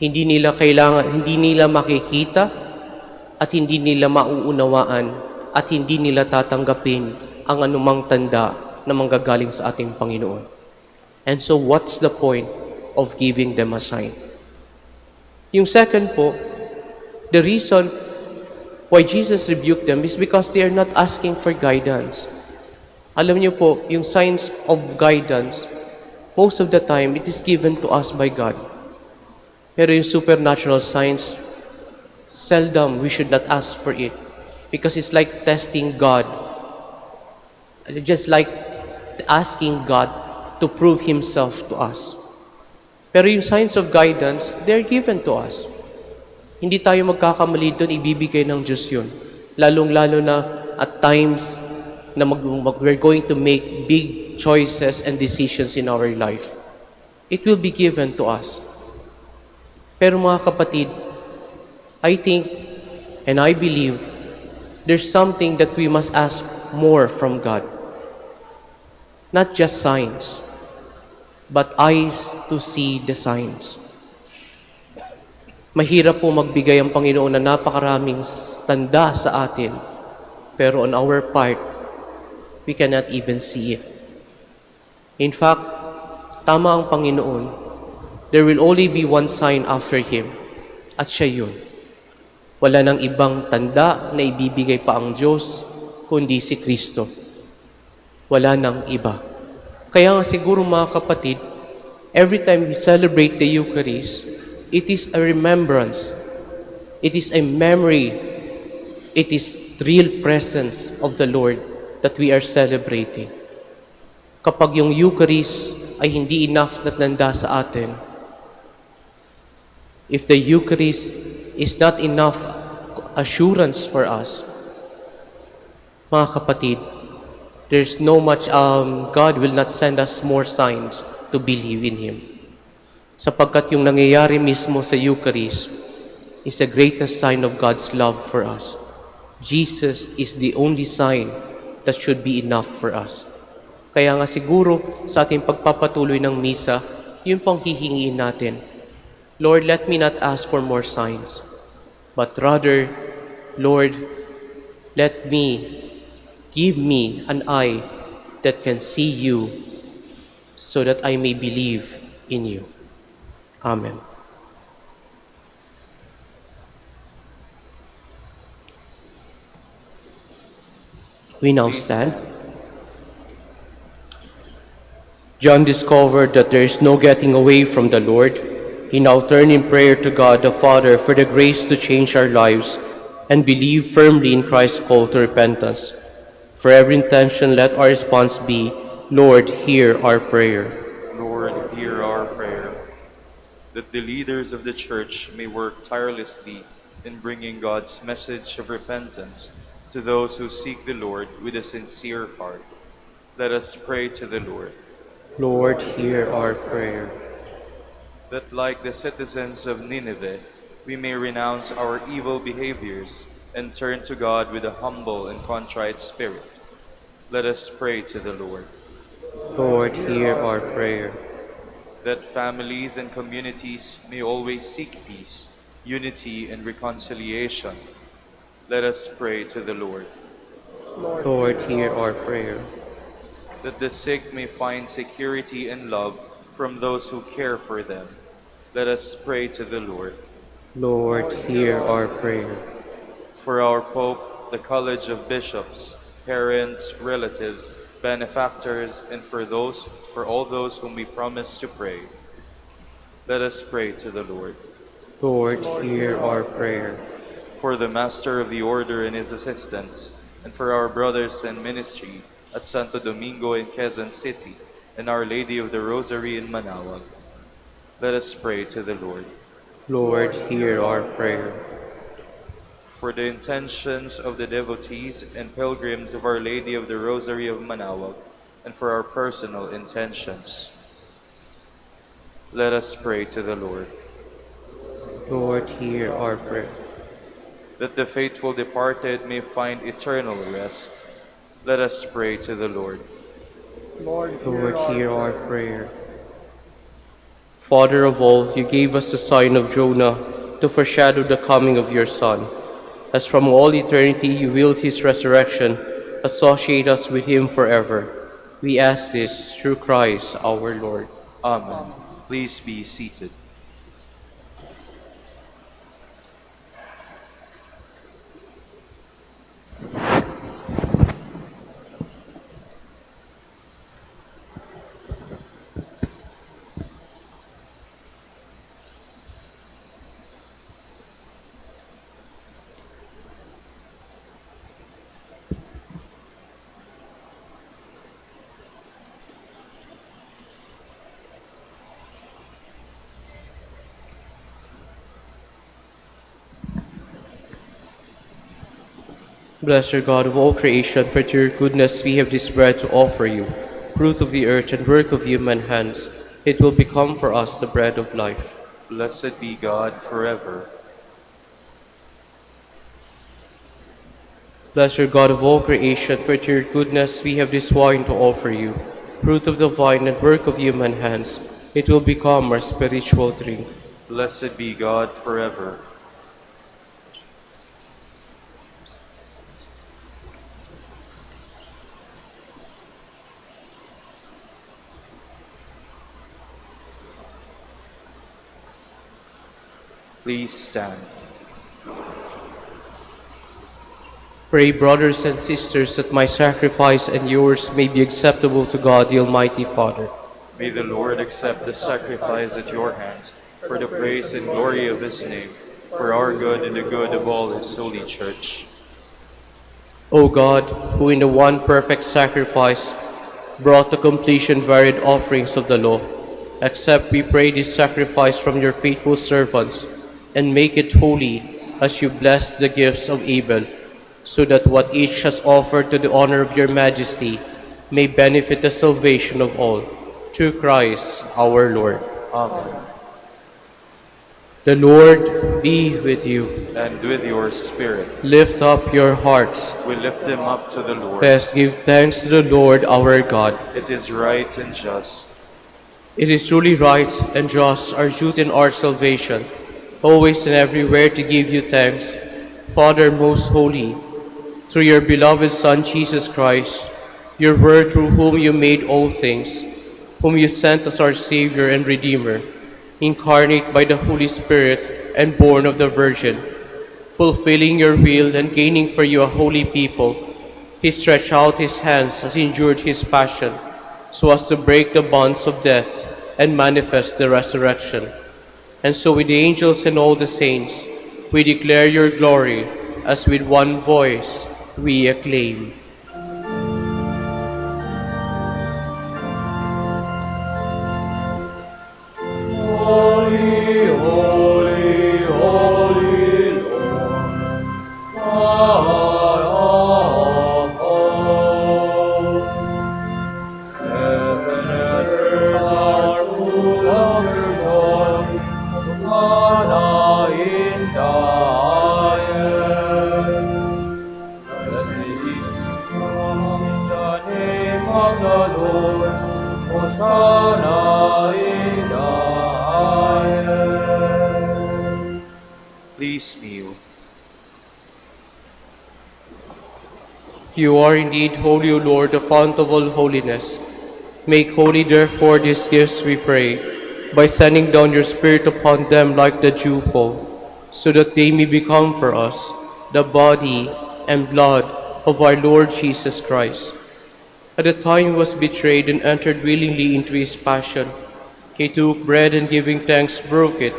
Hindi nila makikita at hindi nila mauunawaan at hindi nila tatanggapin ang anumang tanda na manggagaling sa ating Panginoon. And so what's the point of giving them a sign? Yung second po, the reason why Jesus rebuked them is because they are not asking for guidance. Alam niyo po, yung signs of guidance, most of the time, it is given to us by God. Pero yung supernatural signs, seldom we should not ask for it. Because it's like testing God. Just like asking God to prove Himself to us. Pero yung signs of guidance, they're given to us. Hindi tayo magkakamali doon, ibibigay ng Diyos yun. Lalong-lalo na at times na we're going to make big choices and decisions in our life. It will be given to us. Pero mga kapatid, I think and I believe there's something that we must ask more from God. Not just signs, but eyes to see the signs. Mahirap po magbigay ang Panginoon na napakaraming tanda sa atin, pero on our part, we cannot even see it. In fact, tama ang Panginoon, there will only be one sign after Him, at siya yun. Wala nang ibang tanda na ibibigay pa ang Diyos, kundi si Kristo. Wala nang iba. Kaya nga siguro mga kapatid, every time we celebrate the Eucharist, it is a remembrance. It is a memory. It is real presence of the Lord that we are celebrating. Kapag yung Eucharist ay hindi enough na tanda sa atin, if the Eucharist is not enough assurance for us, mga kapatid, there's no much, God will not send us more signs to believe in Him. Sapagkat yung nangyayari mismo sa Eucharist is the greatest sign of God's love for us. Jesus is the only sign that should be enough for us. Kaya nga siguro sa ating pagpapatuloy ng misa, yun pong hihingiin natin. Lord, let me not ask for more signs, but rather, Lord, give me an eye that can see you so that I may believe in you. Amen. We now stand. John discovered that there is no getting away from the Lord. He now turned in prayer to God the Father for the grace to change our lives and believe firmly in Christ's call to repentance. For every intention, let our response be, Lord, hear our prayer. Lord, hear our prayer. That the leaders of the Church may work tirelessly in bringing God's message of repentance to those who seek the Lord with a sincere heart. Let us pray to the Lord. Lord, hear our prayer. That like the citizens of Nineveh, we may renounce our evil behaviors and turn to God with a humble and contrite spirit. Let us pray to the Lord. Lord, hear our prayer. That families and communities may always seek peace, unity, and reconciliation. Let us pray to the Lord. Lord, hear our prayer. That the sick may find security and love from those who care for them. Let us pray to the Lord. Lord, hear our prayer. For our Pope, the College of Bishops, parents, relatives, benefactors, and for all those whom we promise to pray, let us pray to the Lord. Lord, hear our prayer. For the Master of the Order and his assistants, and for our brothers in ministry at Santo Domingo in Quezon City, and Our Lady of the Rosary in Manaoag, let us pray to the Lord. Lord, hear our prayer. For the intentions of the devotees and pilgrims of Our Lady of the Rosary of Manaoag, and for our personal intentions, let us pray to the Lord. Lord, hear our prayer. That the faithful departed may find eternal rest, let us pray to the Lord. Lord, hear our prayer. Father of all, you gave us the sign of Jonah to foreshadow the coming of your Son. As from all eternity you willed his resurrection, associate us with him forever. We ask this through Christ our Lord. Amen. Please be seated. Blessed God of all creation, for to your goodness we have this bread to offer you, fruit of the earth and work of human hands. It will become for us the bread of life. Blessed be God forever. Blessed God of all creation, for to your goodness we have this wine to offer you, fruit of the vine and work of human hands. It will become our spiritual drink. Blessed be God forever. Please stand. Pray, brothers and sisters, that my sacrifice and yours may be acceptable to God, the Almighty Father. May the Lord accept the sacrifice at your hands, for the praise and glory of his name, for our good and the good of all his holy church. O God, who in the one perfect sacrifice brought to completion varied offerings of the law, accept, we pray, this sacrifice from your faithful servants, and make it holy as you bless the gifts of Abel, so that what each has offered to the honor of your majesty may benefit the salvation of all. Through Christ our Lord. Amen. The Lord be with you. And with your spirit, Lift up your hearts. we lift them up to the Lord. Let us give thanks to the Lord our God. It is right and just. It is truly right and just, our duty and our salvation, always and everywhere to give you thanks, Father most holy, through your beloved Son, Jesus Christ, your Word through whom you made all things, whom you sent as our Savior and Redeemer, incarnate by the Holy Spirit and born of the Virgin, fulfilling your will and gaining for you a holy people. He stretched out his hands as he endured his passion, so as to break the bonds of death and manifest the resurrection. And so with the angels and all the saints, we declare your glory, as with one voice we acclaim. Holy, holy, holy Lord, God of hosts. Heaven and earth are full of your glory. Hosanna in the highest. Blessed is he who comes in the name of the Lord. Hosanna in the highest. Please kneel. You are indeed holy, O Lord, the fount of all holiness. Make holy, therefore, these gifts, we pray, by sending down your Spirit upon them like the dewfall, so that they may become for us the body and blood of our Lord Jesus Christ. At the time he was betrayed and entered willingly into his passion, he took bread and giving thanks broke it,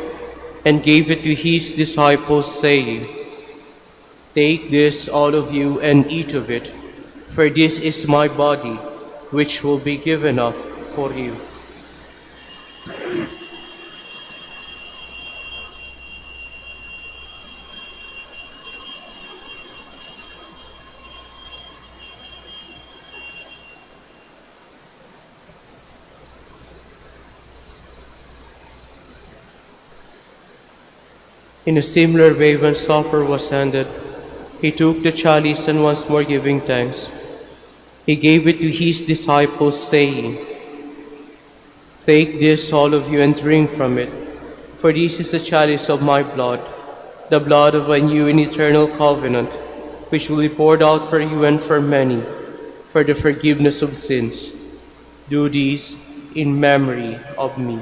and gave it to his disciples, saying, Take this, all of you, and eat of it, for this is my body, which will be given up for you. In a similar way, when supper was ended, he took the chalice and once more giving thanks, he gave it to his disciples, saying, Take this, all of you, and drink from it, for this is the chalice of my blood, the blood of a new and eternal covenant, which will be poured out for you and for many, for the forgiveness of sins. Do this in memory of me.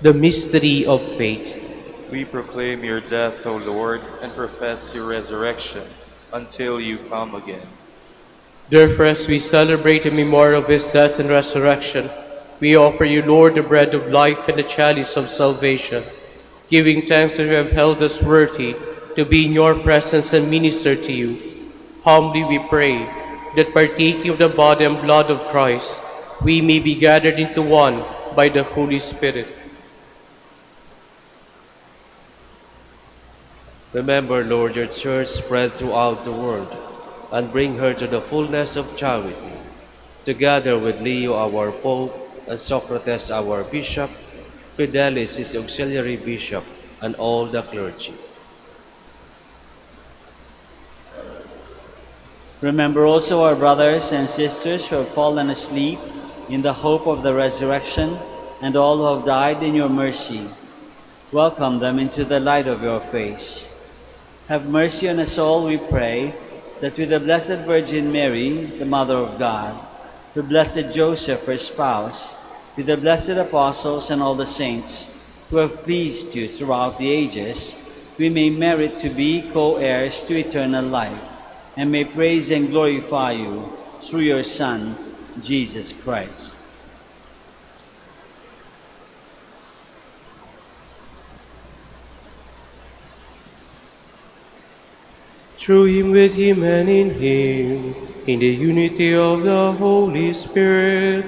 The mystery of faith. We proclaim your death, O Lord, and profess your resurrection until you come again. Therefore, as we celebrate the memorial of his death and resurrection, we offer you, Lord, the bread of life and the chalice of salvation. giving thanks that you have held us worthy to be in your presence and minister to you. Humbly we pray that partaking of the body and blood of Christ, we may be gathered into one by the Holy Spirit. Remember, Lord, your church spread throughout the world, and bring her to the fullness of charity, together with Leo, our Pope, and Socrates, our Bishop, Fidelis, his auxiliary bishop, and all the clergy. Remember also our brothers and sisters who have fallen asleep in the hope of the resurrection, and all who have died in your mercy. Welcome them into the light of your face. Have mercy on us all, we pray, that with the Blessed Virgin Mary, the Mother of God, with Blessed Joseph, her spouse, with the blessed apostles and all the saints who have pleased you throughout the ages, we may merit to be co-heirs to eternal life, and may praise and glorify you through your Son, Jesus Christ. Through him, with him, and in him, in the unity of the Holy Spirit,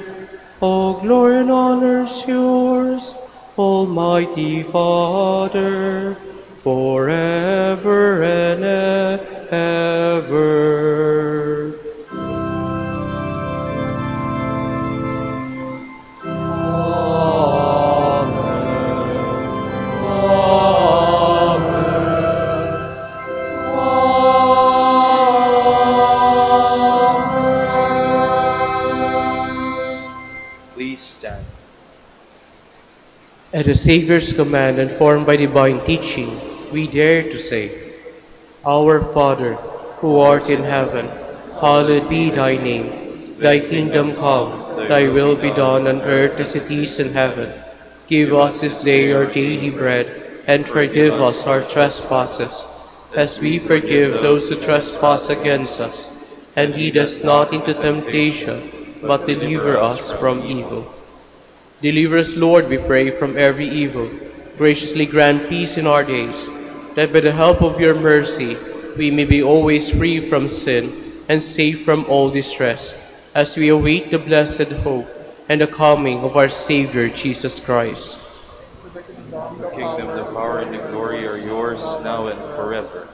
all glory and honor is yours, Almighty Father, forever and ever. Please stand. At the Savior's command and formed by divine teaching, we dare to say, Our Father, who art in heaven, hallowed be thy name. Thy kingdom come, thy will be done on earth as it is in heaven. Give us this day our daily bread, and forgive us our trespasses, as we forgive those who trespass against us. And lead us not into temptation, but deliver us from evil. Deliver us, Lord, we pray, from every evil. Graciously grant peace in our days, that by the help of your mercy we may be always free from sin and safe from all distress, as we await the blessed hope and the coming of our Savior Jesus Christ. The kingdom, the power, and the glory are yours, now and forever.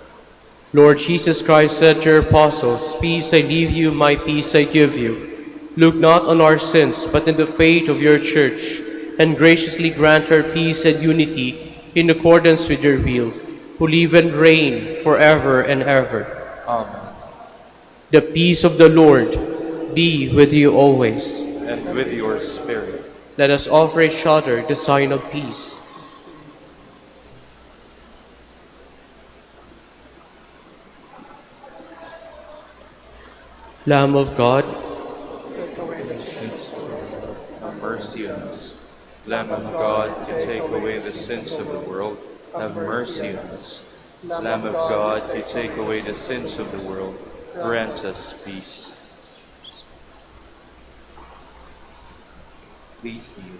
Lord Jesus Christ said to your apostles, Peace I leave you, my peace I give you. Look not on our sins, but in the faith of your church, and graciously grant her peace and unity in accordance with your will, who live and reign forever and ever. Amen. The peace of the Lord be with you always. And with your spirit. Let us offer each other the sign of peace. Lamb of God, Have mercy on us. Lamb of God, to take away the sins of the world, have mercy on us. Lamb of God, to take away the sins of the world, grant us peace. Please kneel.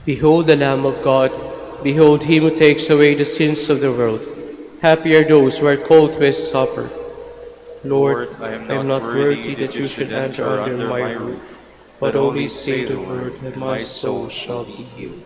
behold the Lamb of God, behold him who takes away the sins of the world. Happy are those who are called to his supper. Lord, I am not worthy that you should enter under my roof, but only say the word, and my soul shall be healed.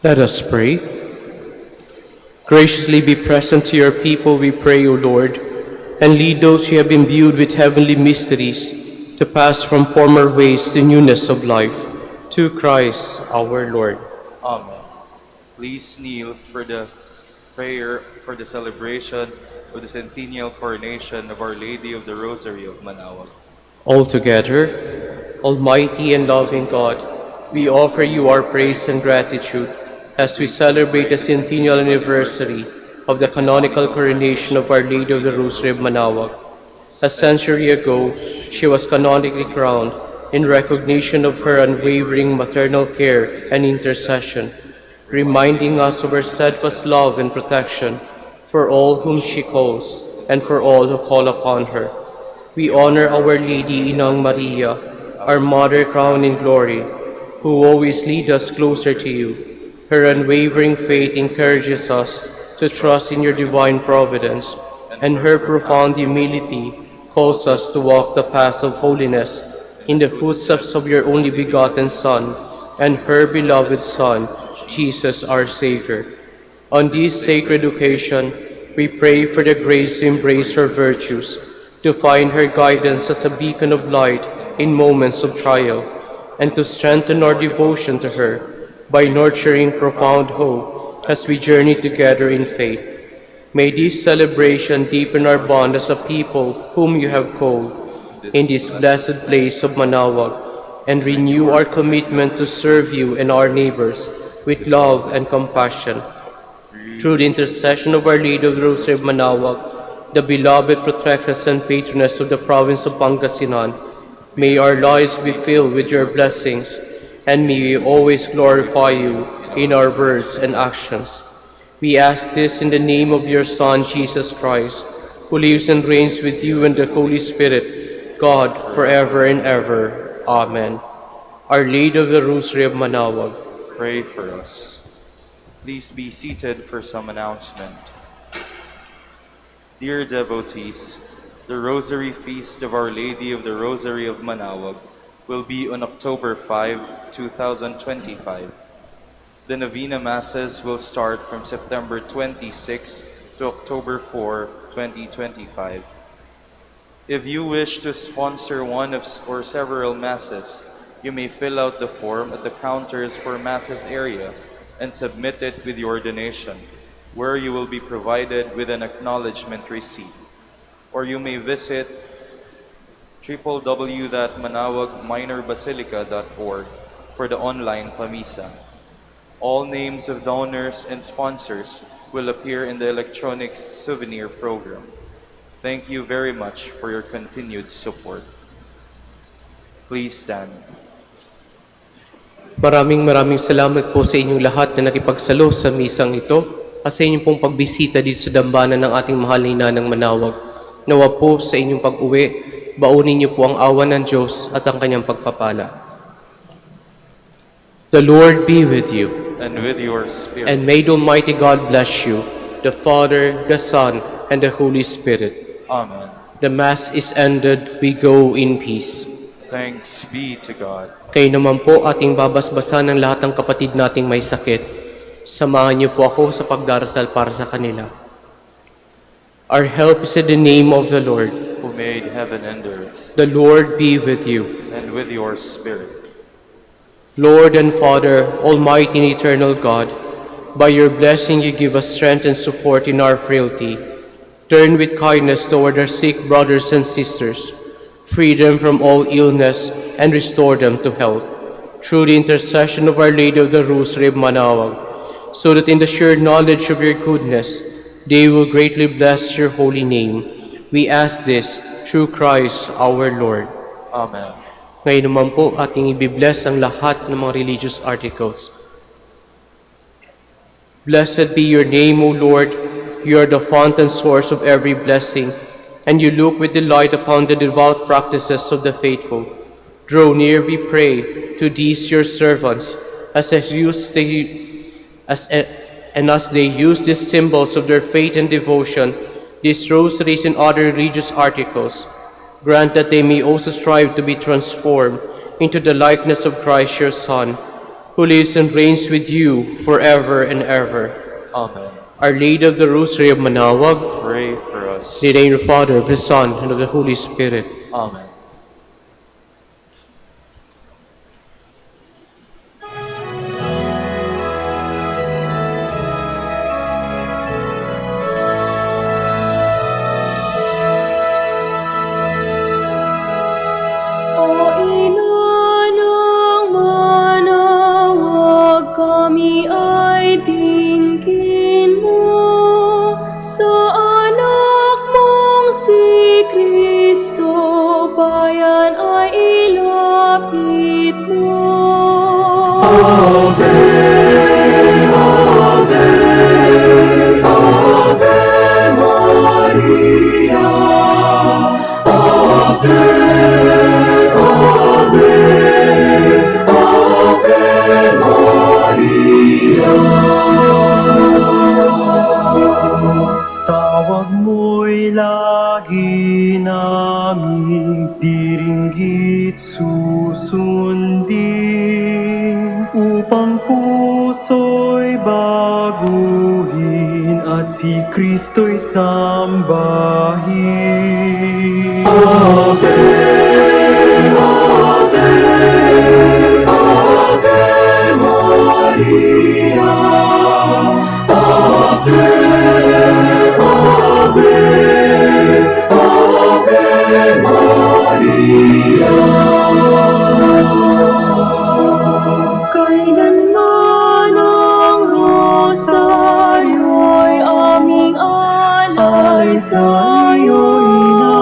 Let us pray. Graciously be present to your people, we pray, O Lord, and lead those who have been imbued with heavenly mysteries to pass from former ways to newness of life. To Christ our Lord. Amen. Please kneel for the prayer for the celebration of the centennial coronation of Our Lady of the Rosary of Manaoag. Altogether, Almighty and loving God, we offer you our praise and gratitude as we celebrate the centennial anniversary of the canonical coronation of Our Lady of the Rosary of Manaoag. A century ago, she was canonically crowned in recognition of her unwavering maternal care and intercession, reminding us of her steadfast love and protection for all whom she calls and for all who call upon her. We honor Our Lady Inang Maria, our Mother crowned in glory, who always lead us closer to you. Her unwavering faith encourages us to trust in your divine providence, and her profound humility calls us to walk the path of holiness in the footsteps of your only begotten Son and her beloved Son, Jesus our Savior. On this sacred occasion, we pray for the grace to embrace her virtues, to find her guidance as a beacon of light in moments of trial, and to strengthen our devotion to her by nurturing profound hope as we journey together in faith. May this celebration deepen our bond as a people whom you have called in this blessed place of Manaoag, and renew our commitment to serve you and our neighbors with love and compassion. Through the intercession of Our Lady of the Rosary of Manaoag, the beloved protectress and patroness of the province of Pangasinan, may our lives be filled with your blessings, and may we always glorify you in our words and actions. We ask this in the name of your Son, Jesus Christ, who lives and reigns with you and the Holy Spirit, God, forever and ever. Amen. Our Lady of the Rosary of Manaoag, Pray for us. Please be seated for some announcement. Dear devotees, the Rosary Feast of Our Lady of the Rosary of Manaoag will be on October 5, 2025. The Novena Masses will start from September 26 to October 4, 2025. If you wish to sponsor one of or several Masses, you may fill out the form at the counters for Masses area and submit it with your donation, where you will be provided with an acknowledgement receipt. Or you may visit www.manaoagminorbasilica.org for the online Pamisa. All names of donors and sponsors will appear in the electronic souvenir program. Thank you very much for your continued support. Please stand. maraming salamat po sa inyong lahat na nakipagsalo sa misang ito at sa inyong pong pagbisita dito sa dambana ng ating mahal na Inang Manaoag. Nawa po sa inyong pag-uwi, baunin niyo po ang awa ng Diyos at ang kanyang pagpapala. The Lord be with you. And with your spirit. And may the Almighty God bless you, the Father, the Son, and the Holy Spirit. Amen. The Mass is ended. We go in peace. Thanks be to God. Kayo naman po ating babasbasan ng lahat ng kapatid nating may sakit. Samahan niyo po ako sa pagdarasal para sa kanila. Our help is in the name of the Lord, Who made heaven and earth. The Lord be with you. And with your spirit. Lord and Father, Almighty and eternal God, by your blessing you give us strength and support in our frailty. Turn with kindness toward our sick brothers and sisters, free them from all illness, and restore them to health. Through the intercession of Our Lady of the Rosary of Manaoag, so that in the sure knowledge of your goodness, they will greatly bless your holy name. We ask this through Christ our Lord. Amen. Ngayon naman po ating ibibless ang lahat ng mga religious articles. Blessed be your name, O Lord. You are the fount and source of every blessing, and you look with delight upon the devout practices of the faithful. Draw near, we pray, to these your servants, as they use these symbols of their faith and devotion, these rosaries and other religious articles. Grant that they may also strive to be transformed into the likeness of Christ your Son, who lives and reigns with you forever and ever. Amen. Our Lady of the Rosary of Manaoag, Pray for us. in the name of the Father, of the Son, and of the Holy Spirit. Amen. O ina ng Manaoag, kami ay dinggin mo. Sa anak mong si Kristo, bayan ay ilapit mo. Tawag mo'y lagi naming diringgit susundin, upang puso'y baguhin at si Kristo'y sambahin. Kailanman ang rosaryo'y aming alay sa'yo, Ina.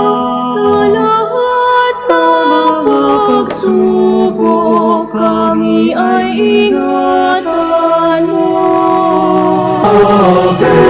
Sa lahat ng pagsubok, kami ay ingatan mo. Ave